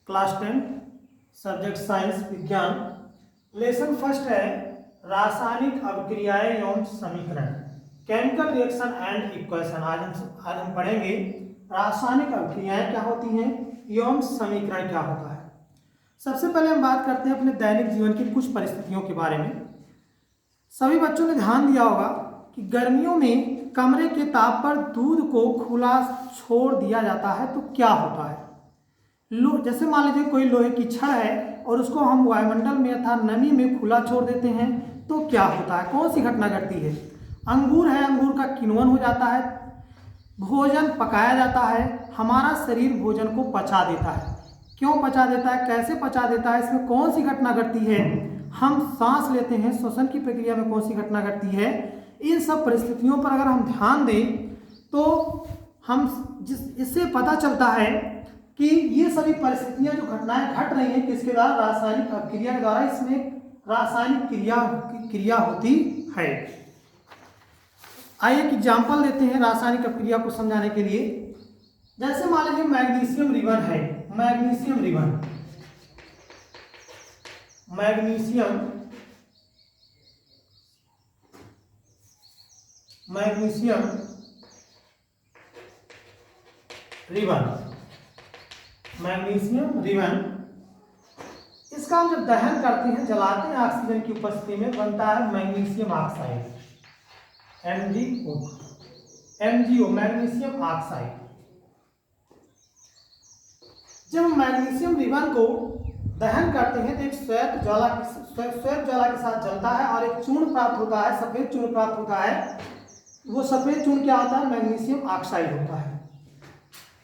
Class 10 subject science विज्ञान। Lesson first है रासायनिक अभिक्रियाएं एवं समीकरण, केमिकल रिएक्शन एंड इक्वेशन। आज हम पढ़ेंगे रासायनिक अभिक्रियाएं क्या होती हैं एवं समीकरण क्या होता है। सबसे पहले हम बात करते हैं अपने दैनिक जीवन की कुछ परिस्थितियों के बारे में। सभी बच्चों ने ध्यान दिया होगा कि गर्मियों में कमरे के ताप पर दूध को खुला छोड़ दिया जाता है तो क्या होता है। जैसे मान लीजिए कोई लोहे की छड़ है और उसको हम वायुमंडल में अर्थात नमी में खुला छोड़ देते हैं तो क्या होता है, कौन सी घटना घटती है। अंगूर है, अंगूर का किण्वन हो जाता है, भोजन पकाया जाता है, हमारा शरीर भोजन को पचा देता है। क्यों पचा देता है, कैसे पचा देता है, इसमें कौन सी घटना घटती है। हम सांस लेते हैं, श्वसन की प्रक्रिया में कौन सी घटना घटती है। इन सब परिस्थितियों पर अगर हम ध्यान दें तो हम इससे पता चलता है कि ये सभी परिस्थितियां जो घटनाएं घट रही हैं किसके द्वारा, रासायनिक अभिक्रिया के द्वारा। इसमें रासायनिक क्रिया होती है। आइए एक एग्जाम्पल देते हैं रासायनिक अभिक्रिया को समझाने के लिए। जैसे मान लीजिए मैग्नीशियम रिबन है, magnesium ribbon, magnesium ribbon, magnesium ribbon. इसका हम जब दहन करते हैं, जलाते हैं ऑक्सीजन की उपस्थिति में, बनता है magnesium oxide, MgO, magnesium oxide. जब हम मैग्नीशियम रिबन को दहन करते हैं तो एक श्वेत ज्वाला के साथ जलता है और एक चूर्ण प्राप्त होता है, सफेद चूर्ण प्राप्त होता है। वो सफेद चूर्ण क्या होता है, मैग्नीशियम ऑक्साइड होता है।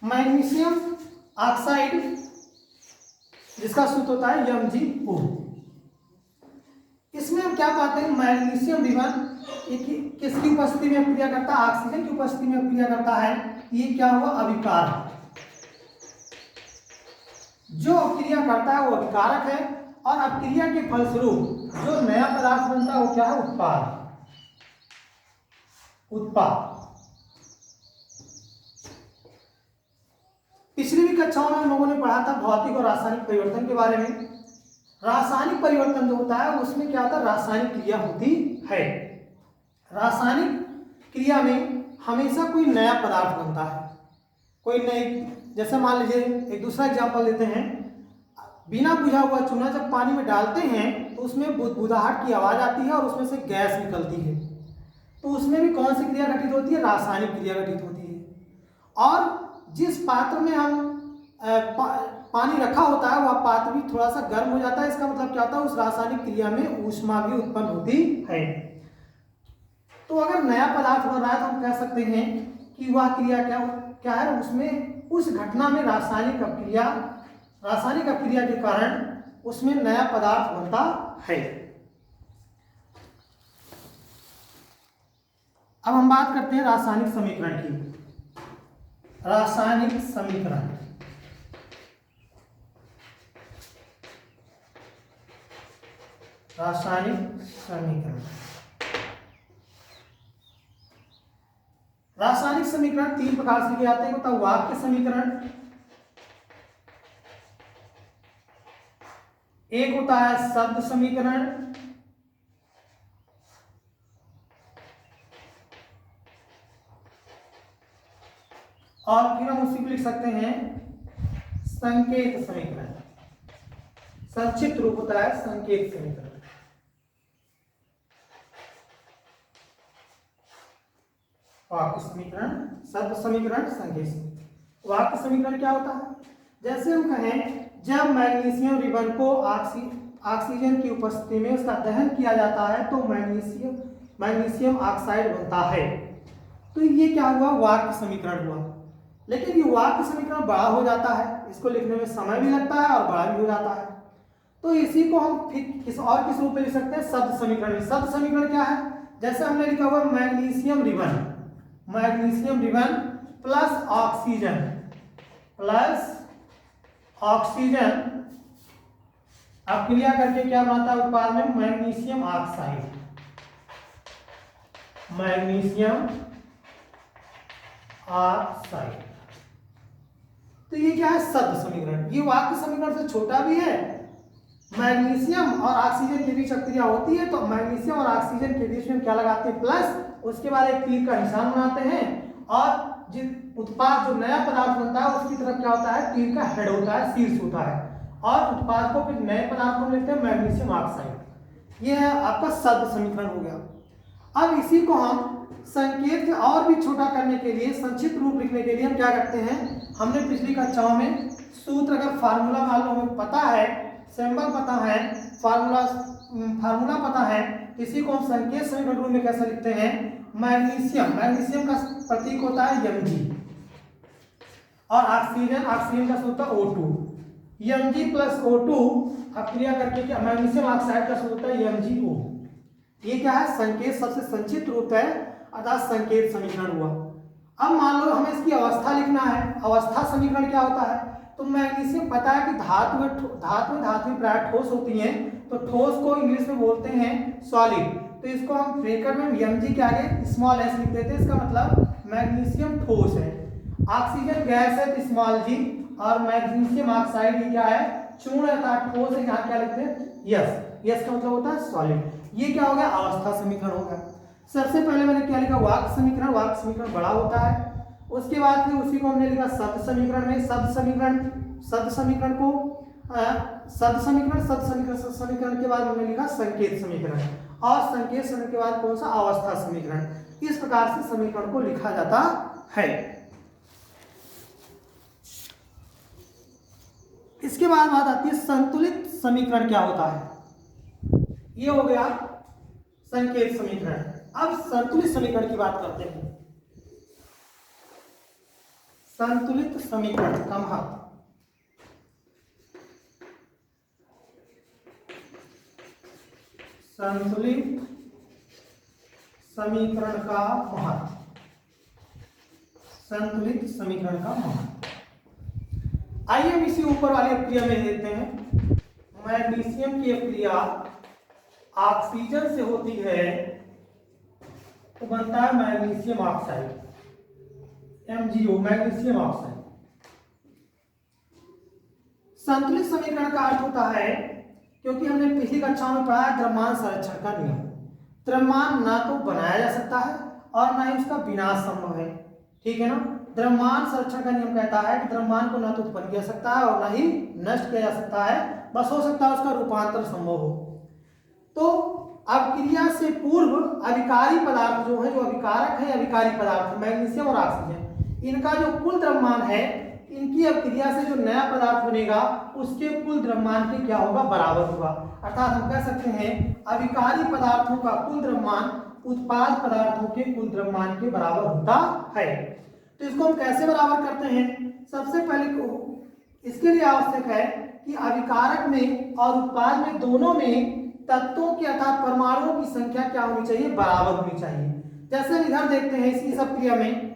मैग्नीशियम ऑक्साइड जिसका सूत्र होता है MgO। इसमें हम क्या पाते हैं, मैग्नीशियम रिबन किसकी उपस्थिति में क्रिया करता है, ऑक्सीजन की उपस्थिति में क्रिया करता है। ये क्या हुआ, अभिकारक। जो अभिक्रिया करता है वो अभिकारक है और अभिक्रिया के फलस्वरूप जो नया पदार्थ बनता है वो क्या है, उत्पाद। पिछली भी कक्षाओं में हम लोगों ने पढ़ा था भौतिक और रासायनिक परिवर्तन के बारे में। रासायनिक परिवर्तन जो होता है उसमें क्या होता है, रासायनिक क्रिया होती है। रासायनिक क्रिया में हमेशा कोई नया पदार्थ बनता है, कोई नई। जैसे मान लीजिए एक दूसरा एग्जांपल लेते हैं, बिना बुझा हुआ चूना जब पानी में डालते हैं तो उसमें बुदबुदाहट की आवाज आती है और उसमें से गैस निकलती है। तो उसमें भी कौन सी क्रिया घटित होती है, रासायनिक क्रिया घटित होती है। और जिस पात्र में हम पानी रखा होता है वह पात्र भी थोड़ा सा गर्म हो जाता है। इसका मतलब क्या होता है, उस रासायनिक क्रिया में ऊष्मा भी उत्पन्न होती है। तो अगर नया पदार्थ बन रहा है तो हम कह सकते हैं कि वह क्रिया क्या है, उसमें उस घटना में रासायनिक अभिक्रिया के कारण उसमें नया पदार्थ बनता है। अब हम बात करते हैं रासायनिक समीकरण की। रासायनिक समीकरण, रासायनिक समीकरण तीन प्रकार से किए जाते हैं। होता है वाक्य समीकरण, एक होता है शब्द समीकरण, और फिर हम उसी को लिख सकते हैं संकेत समीकरण। संक्षिप्त रूप होता है संकेत समीकरण। वाक्य समीकरण, शब्द समीकरण, संकेत समीकरण। वाक्य समीकरण क्या होता है, जैसे हम कहें जब मैग्नीशियम रिबन को ऑक्सीजन की उपस्थिति में उसका दहन किया जाता है तो मैग्नीशियम ऑक्साइड बनता है। तो ये क्या हुआ, वाक्य समीकरण हुआ। लेकिन ये वाक्य समीकरण बड़ा हो जाता है, इसको लिखने में समय भी लगता है और बड़ा भी हो जाता है। तो इसी को हम फिर किस रूप में लिख सकते हैं, शब्द समीकरण। शब्द समीकरण क्या है, जैसे हमने लिखा हुआ मैग्नीशियम रिबन प्लस ऑक्सीजन अब क्रिया करके क्या बनाता है उत्पाद में, मैग्नीशियम ऑक्साइड। तो ये क्या है, शब्द समीकरण। ये वाक्य समीकरण से छोटा भी है। मैग्नीशियम और ऑक्सीजन के बीच अक्रिया होती है तो मैग्नीशियम और ऑक्सीजन के बीच में क्या लगाते हैं, प्लस, उसके बाद एक तीर का निशान बनाते हैं और जिन उत्पाद जो नया पदार्थ बनता है उसकी तरफ क्या होता है, तीर का हेड होता है, शीर्ष होता है, और उत्पाद को फिर नए पदार्थ को लिखते हैं मैग्नीशियम ऑक्साइड। ये है आपका शब्द समीकरण हो गया। अब इसी को हम संकेत के और भी छोटा करने के लिए, संक्षिप्त रूप लिखने के लिए हम क्या करते हैं, हमने पिछली कक्षाओं में सूत्र, अगर फार्मूला मान लो हमें पता है, सिंबल पता है, फार्मूला पता है, इसी को हम संकेत समीकरण रूप में कैसे लिखते हैं, मैग्नीशियम का प्रतीक होता है Mg, और ऑक्सीजन का सूत्र है O2। Mg प्लस O2 अक्रिया करके क्या, मैग्नीशियम ऑक्साइड का सूत्र है MgO। ये क्या है, संकेत सबसे संक्षिप्त रूप है, अर्थात संकेत समीकरण हुआ। अब मान लो हमें इसकी अवस्था लिखना है। अवस्था समीकरण क्या होता है, तो मैग्नीशियम पता है कि धातु प्राय ठोस होती हैं, तो ठोस को इंग्लिश में बोलते हैं सॉलिड, तो इसको हम ब्रैकेट में Mg के आगे स्मॉल s लिख देते हैं। इसका मतलब मैग्नीशियम ठोस है, ऑक्सीजन गैस है तो स्मॉल g, और मैग्नीशियम ऑक्साइड ये क्या है, चूर्ण अर्थात ठोस है, यहाँ क्या लिखते हैं यस का मतलब होता है सॉलिड। ये क्या हो गया, अवस्था समीकरण हो गया। सबसे पहले मैंने क्या लिखा, वाक्य समीकरण बड़ा होता है। उसके बाद फिर उसी को हमने लिखा शब्द समीकरण में, शब्द समीकरण के बाद हमने लिखा संकेत समीकरण, और संकेत समीकरण के बाद कौन सा, अवस्था समीकरण। इस प्रकार से समीकरण को लिखा जाता है। इसके बाद बात आती है संतुलित समीकरण क्या होता है। ये हो गया संकेत समीकरण। अब संतुलित समीकरण की बात करते हैं। संतुलित समीकरण का महत्व, संतुलित समीकरण का महत्व, संतुलित समीकरण का महत्व। आइए हम इसी ऊपर वाली अक्रिया में देते हैं। मैग्नीशियम की अक्रिया ऑक्सीजन से होती है तो बनता है magnesium oxide, MgO, magnesium oxide. संतुलित समीकरण का अर्थ होता है, क्योंकि हमने पिछली कक्षा में पढ़ा है द्रव्यमान संरक्षण का नियम। द्रव्यमान ना तो बनाया जा सकता है और ना ही उसका विनाश संभव है, ठीक है ना। द्रव्यमान संरक्षण का नियम कहता है कि द्रव्यमान को ना तो उत्पन्न किया सकता है और ना ही नष्ट किया जा सकता है, बस हो सकता है उसका रूपांतर संभव हो। तो अभिक्रिया से पूर्व अभिकारी पदार्थ जो है, जो अभिकारक है, अभिकारी पदार्थ मैग्नीशियम और ऑक्सीजन, इनका जो कुल द्रव्यमान है, इनकी अभिक्रिया से जो नया पदार्थ बनेगा उसके कुल द्रव्यमान के क्या होगा, बराबर होगा। अर्थात हम कह सकते हैं अभिकारी पदार्थों का कुल द्रव्यमान उत्पाद पदार्थों के कुल द्रव्यमान के बराबर होता है। तो इसको हम कैसे बराबर करते हैं, सबसे पहले इसके लिए आवश्यक है कि अभिकारक में और उत्पाद में दोनों में तत्वों की अर्थात परमाणुओं की संख्या क्या होनी चाहिए, बराबर होनी चाहिए। जैसे हम इधर देखते हैं इस अभिक्रिया में,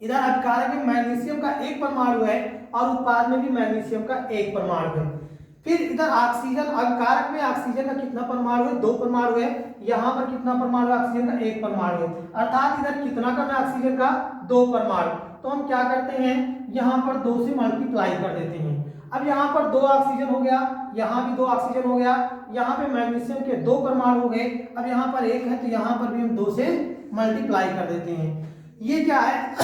इधर अभिकारक में मैग्नीशियम का एक परमाणु है और उत्पाद में भी मैग्नीशियम का एक परमाणु है। फिर इधर ऑक्सीजन, अभिकारक में ऑक्सीजन का कितना परमाणु है, 2 परमाणु है। यहाँ पर कितना परमाणु है, ऑक्सीजन का 1 परमाणु है। अर्थात इधर कितना कम है, ऑक्सीजन का 2 परमाणु। तो हम क्या करते हैं, यहाँ पर 2 से मल्टीप्लाई कर देते हैं। अब यहाँ पर 2 ऑक्सीजन हो गया, यहाँ भी 2 ऑक्सीजन हो गया, यहाँ पे मैग्नीशियम के 2 परमाणु हो गए। अब यहाँ पर 1 है तो यहाँ पर भी हम 2 से मल्टीप्लाई कर देते हैं। ये क्या है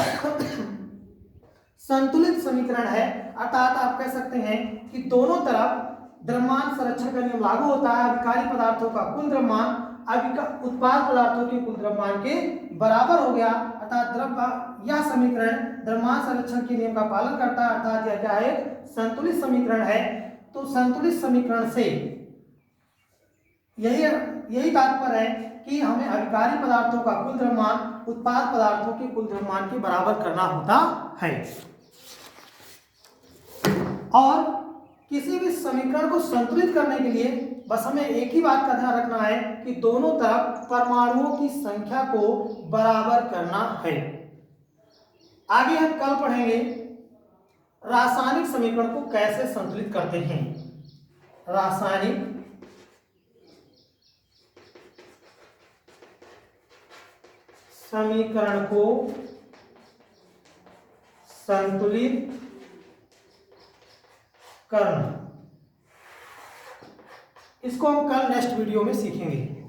संतुलित समीकरण है। अर्थात आप कह सकते हैं कि दोनों तरफ द्रव्यमान संरक्षण का नियम लागू होता है। अभिकारी पदार्थों का कुल द्रव्यमान उत्पाद पदार्थों के कुल द्रव्यमान के बराबर हो गया। अर्थात यह समीकरण द्रव्यमान संरक्षण के नियम का पालन करता है। अर्थात यह क्या है, संतुलित समीकरण है। तो संतुलित समीकरण से यही तात्पर्य है कि हमें अभिकारी पदार्थों का कुल द्रव्यमान उत्पाद पदार्थों के कुल द्रव्यमान के बराबर करना होता है। और किसी भी समीकरण को संतुलित करने के लिए बस हमें एक ही बात का ध्यान रखना है कि दोनों तरफ परमाणुओं की संख्या को बराबर करना है। आगे हम कल पढ़ेंगे रासायनिक समीकरण को कैसे संतुलित करते हैं। रासायनिक समीकरण को संतुलित करना। इसको हम कल नेक्स्ट वीडियो में सीखेंगे।